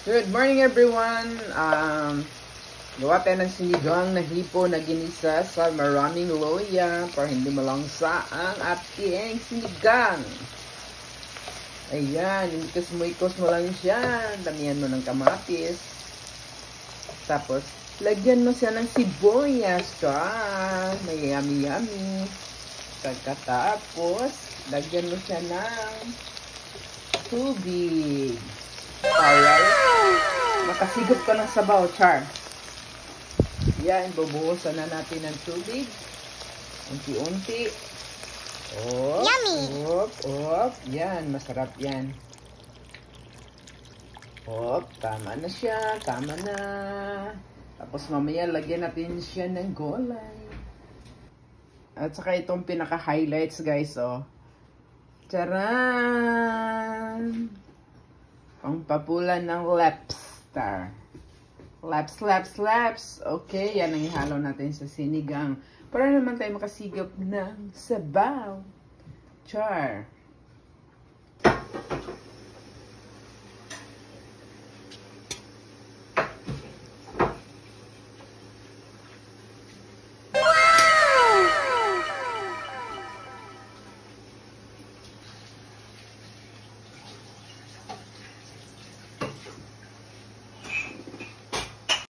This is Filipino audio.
Good morning everyone. Gawa tayo ng sinigang na hipo na ginisa sa maraming loya para hindi malangsa ang ating sinigang. Ayan, ikos mo lang siya. Damihan mo ng kamatis. Tapos, lagyan mo siya ng sibuyas. May yummy. Pagkatapos, lagyan mo siya ng tubig. Alright. Makasigop ka ng sabaw, Char. Yan, bubuhusan na natin ng tubig. Unti-unti. Yummy! Op. Yan, masarap yan. Tama na siya. Tama na. Tapos mamaya lagyan natin siya ng gulay. At saka itong pinaka-highlights, guys, Charan! Ang papulan ng lobster. Laps. Okay, yan ang ihalo natin sa sinigang. Para naman tayo makasigop ng sabaw. Char.